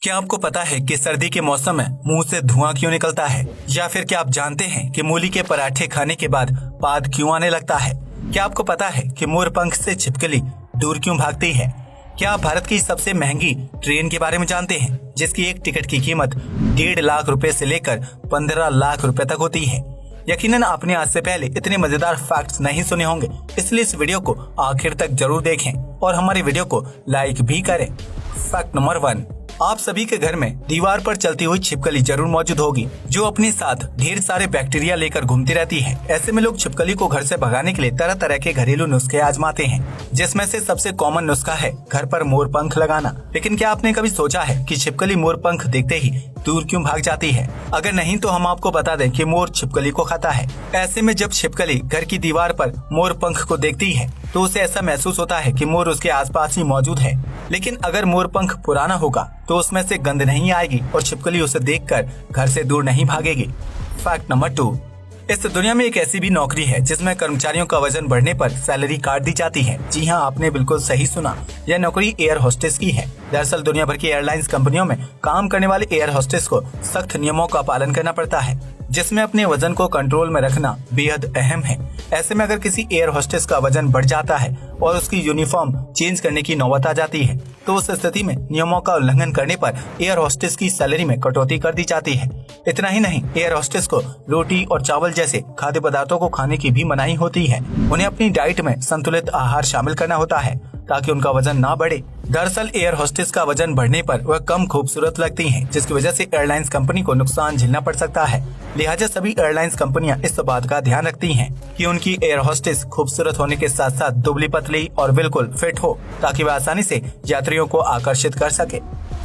क्या आपको पता है कि सर्दी के मौसम में मुंह से धुआं क्यों निकलता है? या फिर क्या आप जानते हैं कि मूली के पराठे खाने के बाद पाद क्यों आने लगता है? क्या आपको पता है कि मोर पंख से छिपकली दूर क्यों भागती है? क्या आप भारत की सबसे महंगी ट्रेन के बारे में जानते हैं, जिसकी एक टिकट की कीमत 1.5 लाख रुपए से लेकर 15 लाख रुपए तक होती है? यकीनन आपने आज से पहले इतने मजेदार फैक्ट्स नहीं सुने होंगे, इसलिए इस वीडियो को आखिर तक जरूर देखें और हमारी वीडियो को लाइक भी करें। फैक्ट नंबर 1, आप सभी के घर में दीवार पर चलती हुई छिपकली जरूर मौजूद होगी, जो अपने साथ ढेर सारे बैक्टीरिया लेकर घूमती रहती है। ऐसे में लोग छिपकली को घर से भगाने के लिए तरह तरह के घरेलू नुस्खे आजमाते हैं, जिसमें से सबसे कॉमन नुस्खा है घर पर मोर पंख लगाना। लेकिन क्या आपने कभी सोचा है कि छिपकली मोर पंख देखते ही दूर क्यों भाग जाती है? अगर नहीं तो हम आपको बता दें कि मोर छिपकली को खाता है। ऐसे में जब छिपकली घर की दीवार पर मोर पंख को देखती है तो उसे ऐसा महसूस होता है कि मोर उसके आसपास ही मौजूद है। लेकिन अगर मोर पंख पुराना होगा तो उसमें से गंध नहीं आएगी और छिपकली उसे देखकर घर से दूर नहीं भागेगी। फैक्ट नंबर 2, इस दुनिया में एक ऐसी भी नौकरी है जिसमें कर्मचारियों का वजन बढ़ने पर सैलरी काट दी जाती है। जी हाँ, आपने बिल्कुल सही सुना, यह नौकरी एयर होस्टेस की है। दरअसल दुनिया भर की एयरलाइंस कंपनियों में काम करने वाले एयर होस्टेस को सख्त नियमों का पालन करना पड़ता है, जिसमें अपने वजन को कंट्रोल में रखना बेहद अहम है। ऐसे में अगर किसी एयर होस्टेस का वजन बढ़ जाता है और उसकी यूनिफॉर्म चेंज करने की नौबत आ जाती है तो उस स्थिति में नियमों का उल्लंघन करने पर एयर होस्टेस की सैलरी में कटौती कर दी जाती है। इतना ही नहीं, एयर होस्टेस को रोटी और चावल जैसे खाद्य पदार्थों को खाने की भी मनाही होती है। उन्हें अपनी डाइट में संतुलित आहार शामिल करना होता है ताकि उनका वजन ना बढ़े। दरअसल एयर होस्टेस का वजन बढ़ने पर वह कम खूबसूरत लगती हैं, जिसकी वजह से एयरलाइंस कंपनी को नुकसान झेलना पड़ सकता है। लिहाजा सभी एयरलाइंस कंपनियां इस बात का ध्यान रखती हैं कि उनकी एयर होस्टेस खूबसूरत होने के साथ साथ दुबली पतली और बिल्कुल फिट हो, ताकि वह आसानी से यात्रियों को आकर्षित कर सके।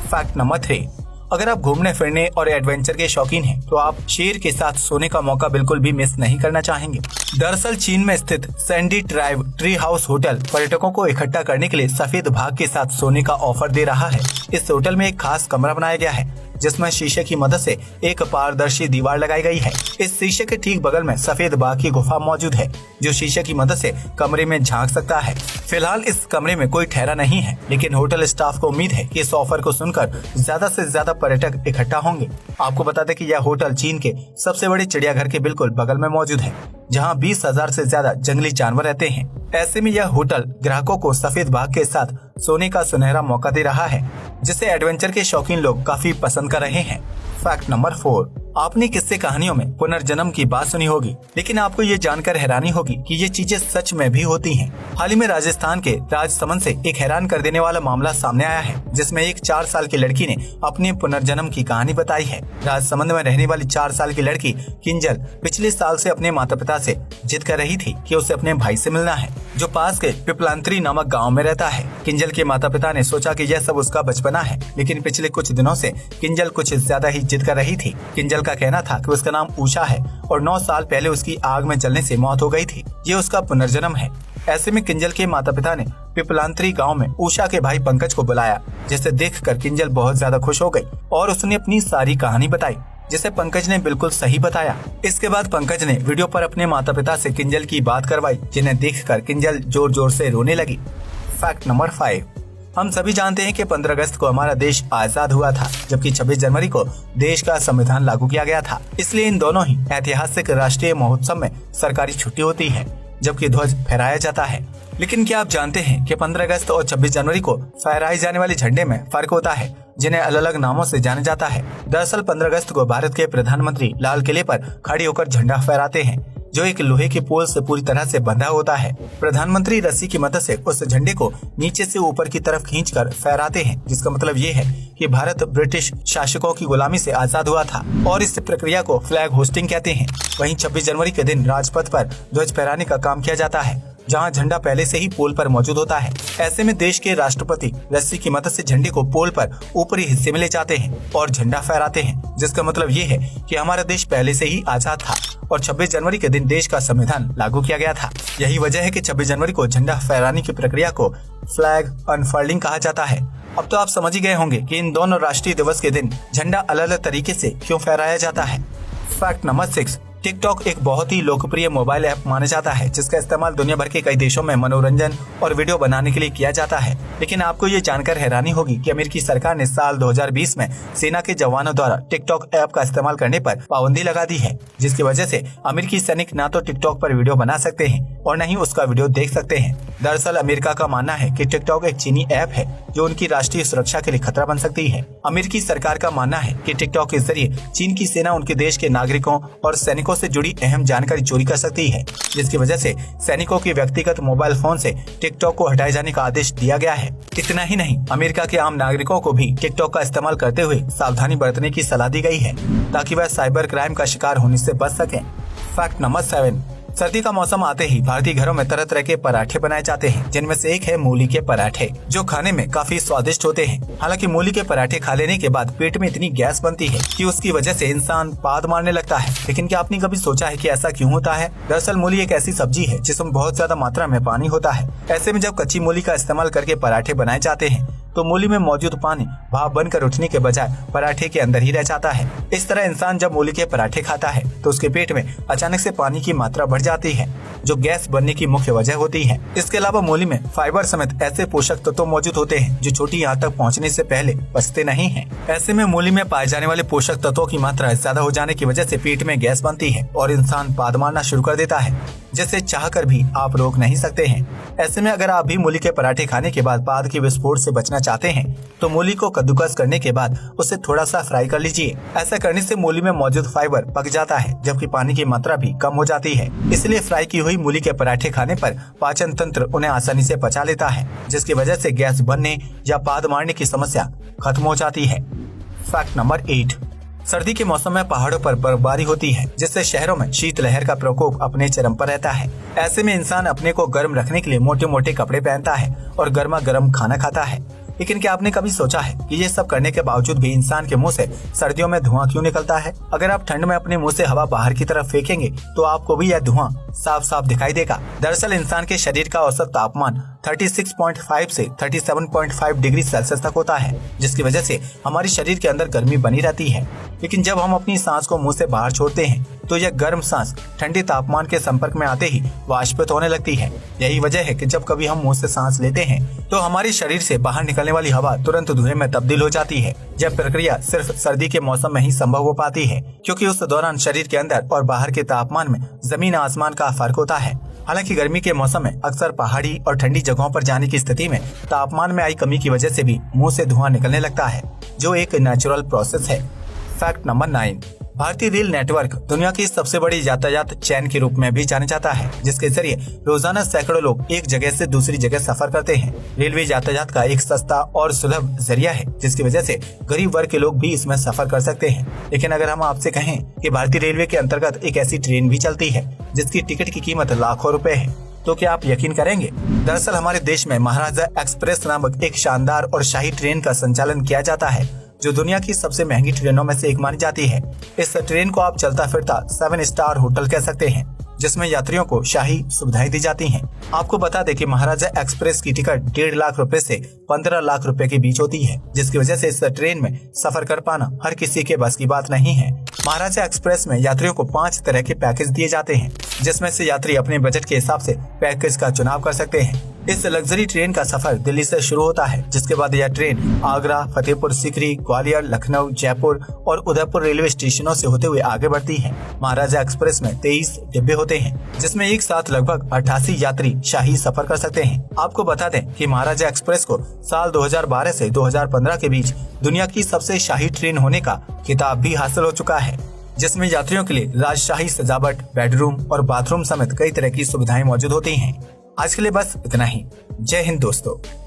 फैक्ट नंबर 3, अगर आप घूमने फिरने और एडवेंचर के शौकीन हैं तो आप शेर के साथ सोने का मौका बिल्कुल भी मिस नहीं करना चाहेंगे। दरअसल चीन में स्थित Sandy tribe tree house hotel पर्यटकों को इकट्ठा करने के लिए सफेद बाघ के साथ सोने का ऑफर दे रहा है। इस होटल में एक खास कमरा बनाया गया है जिसमें शीशे की मदद से एक पारदर्शी दीवार लगाई गई है। इस शीशे के ठीक बगल में सफेद बाघ की गुफा मौजूद है, जो शीशे की मदद से कमरे में झांक सकता है। फिलहाल इस कमरे में कोई ठहरा नहीं है, लेकिन होटल स्टाफ को उम्मीद है कि इस ऑफर को सुनकर ज्यादा से ज्यादा पर्यटक इकट्ठा होंगे। आपको बता दें कि यह होटल चीन के सबसे बड़े चिड़ियाघर के बिल्कुल बगल में मौजूद है, जहां 20,000 से ज्यादा जंगली जानवर रहते हैं। ऐसे में यह होटल ग्राहकों को सफेद बाघ के साथ सोने का सुनहरा मौका दे रहा है, जिसे एडवेंचर के शौकीन लोग काफी पसंद कर रहे हैं। फैक्ट नंबर 4, आपने किस्से कहानियों में पुनर्जन्म की बात सुनी होगी, लेकिन आपको ये जानकर हैरानी होगी कि ये चीजें सच में भी होती हैं। हाल ही में राजस्थान के राजसमंद से एक हैरान कर देने वाला मामला सामने आया है, जिसमें एक 4 साल की लड़की ने अपने पुनर्जन्म की कहानी बताई है। राजसमंद में रहने वाली 4 साल की लड़की किंजल पिछले साल से अपने माता पिता से जिद कर रही थी कि उसे अपने भाई से मिलना है, जो पास के पिपलांतरी नामक गाँव में रहता है। किंजल के माता पिता ने सोचा कि यह सब उसका बचपना है, लेकिन पिछले कुछ दिनों से किंजल कुछ ज्यादा ही जिद कर रही थी। किंजल का कहना था कि उसका नाम उषा है और 9 साल पहले उसकी आग में जलने से मौत हो गई थी। ये उसका पुनर्जन्म है। ऐसे में किंजल के माता पिता ने पिपलांतरी गांव में उषा के भाई पंकज को बुलाया, जिसे देखकर किंजल बहुत ज्यादा खुश हो गई और उसने अपनी सारी कहानी बताई, जिसे पंकज ने बिल्कुल सही बताया। इसके बाद पंकज ने वीडियो पर अपने माता पिता से किंजल की बात करवाई, जिन्हें देखकर किंजल जोर जोर से रोने लगी। फैक्ट नंबर 5, हम सभी जानते हैं कि 15 अगस्त को हमारा देश आजाद हुआ था, जबकि 26 जनवरी को देश का संविधान लागू किया गया था। इसलिए इन दोनों ही ऐतिहासिक राष्ट्रीय महोत्सव में सरकारी छुट्टी होती है, जबकि ध्वज फहराया जाता है। लेकिन क्या आप जानते हैं कि 15 अगस्त और 26 जनवरी को फहराए जाने वाले झंडे में फर्क होता है, जिन्हें अलग अलग नामों से जाना जाता है। दरअसल 15 अगस्त को भारत के प्रधानमंत्री लाल किले पर खड़े होकर झंडा फहराते हैं, जो एक लोहे के पोल से पूरी तरह से बंधा होता है। प्रधानमंत्री रस्सी की मदद से उस झंडे को नीचे से ऊपर की तरफ खींचकर फहराते हैं, जिसका मतलब ये है कि भारत ब्रिटिश शासकों की गुलामी से आजाद हुआ था, और इस प्रक्रिया को फ्लैग होस्टिंग कहते हैं। वहीं 26 जनवरी के दिन राजपथ पर ध्वज फहराने का काम किया जाता है, जहां झंडा पहले से ही पोल पर मौजूद होता है। ऐसे में देश के राष्ट्रपति रस्सी की मदद से झंडे को पोल पर ऊपरी हिस्से में ले जाते हैं और झंडा फहराते हैं, जिसका मतलब ये है कि हमारा देश पहले से ही आजाद था और 26 जनवरी के दिन देश का संविधान लागू किया गया था। यही वजह है कि 26 जनवरी को झंडा फहराने की प्रक्रिया को फ्लैग अनफर्लिंग कहा जाता है। अब तो आप समझ ही गए होंगे कि इन दोनों राष्ट्रीय दिवस के दिन झंडा अलग अलग तरीके से क्यों फहराया जाता है। फैक्ट नंबर 6, टिकटॉक एक बहुत ही लोकप्रिय मोबाइल ऐप माना जाता है जिसका इस्तेमाल दुनिया भर के कई देशों में मनोरंजन और वीडियो बनाने के लिए किया जाता है। लेकिन आपको ये जानकर हैरानी होगी कि अमेरिकी सरकार ने साल 2020 में सेना के जवानों द्वारा टिकटॉक ऐप का इस्तेमाल करने पर पाबंदी लगा दी है, जिसकी वजह से अमेरिकी सैनिक न तो टिकटॉक पर वीडियो बना सकते हैं और न ही उसका वीडियो देख सकते हैं। दरअसल अमेरिका का मानना है कि टिकटॉक एक चीनी ऐप है जो उनकी राष्ट्रीय सुरक्षा के लिए खतरा बन सकती है। अमेरिकी सरकार का मानना है कि टिकटॉक के जरिए चीन की सेना उनके देश के नागरिकों और सैनिकों से जुड़ी अहम जानकारी चोरी कर सकती है, जिसकी वजह से सैनिकों के व्यक्तिगत मोबाइल फोन से टिकटॉक को हटाए जाने का आदेश दिया गया है। इतना ही नहीं, अमेरिका के आम नागरिकों को भी टिकटॉक का इस्तेमाल करते हुए सावधानी बरतने की सलाह दी गई है ताकि वह साइबर क्राइम का शिकार होने से बच सकें। Fact number 7। सर्दी का मौसम आते ही भारतीय घरों में तरह तरह के पराठे बनाए जाते हैं, जिनमें से एक है मूली के पराठे, जो खाने में काफी स्वादिष्ट होते हैं। हालांकि मूली के पराठे खा लेने के बाद पेट में इतनी गैस बनती है कि उसकी वजह से इंसान पाद मारने लगता है। लेकिन क्या आपने कभी सोचा है कि ऐसा क्यों होता है? दरअसल मूली एक ऐसी सब्जी है जिसमें बहुत ज्यादा मात्रा में पानी होता है। ऐसे में जब कच्ची मूली का इस्तेमाल करके पराठे बनाए जाते हैं तो मूली में मौजूद पानी भाप बनकर उठने के बजाय पराठे के अंदर ही रह जाता है। इस तरह इंसान जब मूली के पराठे खाता है तो उसके पेट में अचानक से पानी की मात्रा बढ़ जाती है, जो गैस बनने की मुख्य वजह होती है। इसके अलावा मूली में फाइबर समेत ऐसे पोषक तत्व मौजूद होते हैं जो छोटी आंत तक पहुंचने से पहले पचते नहीं हैं। ऐसे में मूली में पाए जाने वाले पोषक तत्वों की मात्रा ज्यादा हो जाने की वजह से पेट में गैस बनती है और इंसान पाद मारना शुरू कर देता है, जिसे चाहकर भी आप रोक नहीं सकते हैं। ऐसे में अगर आप भी मूली के पराठे खाने के बाद पाद के विस्फोट से बचना चाहते हैं तो मूली को कद्दूकस करने के बाद उसे थोड़ा सा फ्राई कर लीजिए। ऐसा करने से मूली में मौजूद फाइबर पक जाता है, जबकि पानी की मात्रा भी कम हो जाती है। इसलिए फ्राई की हुई मूली के पराठे खाने पर पाचन तंत्र उन्हें आसानी से पचा लेता है, जिसकी वजह से गैस बनने या पाद मारने की समस्या खत्म हो जाती है। Fact number 8। सर्दी के मौसम में पहाड़ों पर बर्फबारी होती है, जिससे शहरों में शीतलहर का प्रकोप अपने चरम पर रहता है। ऐसे में इंसान अपने को गर्म रखने के लिए मोटे मोटे कपड़े पहनता है और गर्मा गर्म खाना खाता है। लेकिन क्या आपने कभी सोचा है कि ये सब करने के बावजूद भी इंसान के मुंह से सर्दियों में धुआं क्यों निकलता है? अगर आप ठंड में अपने मुंह से हवा बाहर की तरफ फेंकेंगे तो आपको भी यह धुआं साफ साफ दिखाई देगा। दरअसल इंसान के शरीर का औसत तापमान 36.5 से 37.5 डिग्री सेल्सियस तक होता है, जिसकी वजह से हमारे शरीर के अंदर गर्मी बनी रहती है। लेकिन जब हम अपनी सांस को मुंह से बाहर छोड़ते हैं तो यह गर्म सांस ठंडे तापमान के संपर्क में आते ही वाष्पित होने लगती है। यही वजह है कि जब कभी हम मुंह से सांस लेते हैं तो हमारे शरीर से बाहर निकलने वाली हवा तुरंत धुएं में तब्दील हो जाती है। यह प्रक्रिया सिर्फ सर्दी के मौसम में ही संभव हो पाती है, क्योंकि उस दौरान शरीर के अंदर और बाहर के तापमान में जमीन आसमान का फर्क होता है। हालांकि गर्मी के मौसम में अक्सर पहाड़ी और ठंडी जगहों पर जाने की स्थिति में तापमान में आई कमी की वजह से भी मुंह से धुआं निकलने लगता है, जो एक नेचुरल प्रोसेस है। Fact number 9। भारतीय रेल नेटवर्क दुनिया की सबसे बड़ी यातायात चैन के रूप में भी जाना जाता है, जिसके जरिए रोजाना सैकड़ों लोग एक जगह से दूसरी जगह सफर करते हैं। रेलवे यातायात का एक सस्ता और सुलभ जरिया है, जिसकी वजह से गरीब वर्ग के लोग भी इसमें सफर कर सकते हैं। लेकिन अगर हम आपसे कहें कि भारतीय रेलवे के अंतर्गत एक ऐसी ट्रेन भी चलती है जिसकी टिकट की कीमत लाखों रुपए है, तो क्या आप यकीन करेंगे? दरअसल हमारे देश में महाराजा एक्सप्रेस नामक एक शानदार और शाही ट्रेन का संचालन किया जाता है, जो दुनिया की सबसे महंगी ट्रेनों में से एक मानी जाती है। इस ट्रेन को आप चलता फिरता 7 स्टार होटल कह सकते हैं, जिसमें यात्रियों को शाही सुविधाएं दी जाती हैं। आपको बता दें कि महाराजा एक्सप्रेस की टिकट 1.5 लाख रुपए से 15 लाख रुपए के बीच होती है, जिसकी वजह से इस ट्रेन में सफर कर पाना हर किसी के बस की बात नहीं है। महाराजा एक्सप्रेस में यात्रियों को 5 तरह के पैकेज दिए जाते हैं, जिसमें से यात्री अपने बजट के हिसाब से पैकेज का चुनाव कर सकते हैं। इस लग्जरी ट्रेन का सफर दिल्ली से शुरू होता है, जिसके बाद यह ट्रेन आगरा, फतेहपुर सीकरी, ग्वालियर, लखनऊ, जयपुर और उदयपुर रेलवे स्टेशनों से होते हुए आगे बढ़ती है। महाराजा एक्सप्रेस में 23 डिब्बे होते हैं, जिसमें एक साथ लगभग 88 यात्री शाही सफर कर सकते हैं। आपको बता दें कि महाराजा एक्सप्रेस को साल 2012 से 2015 के बीच दुनिया की सबसे शाही ट्रेन होने का खिताब भी हासिल हो चुका है, जिसमें यात्रियों के लिए राजशाही सजावट, बेडरूम और बाथरूम समेत कई तरह की सुविधाएं मौजूद होती हैं। आज के लिए बस इतना ही। जय हिंद दोस्तों।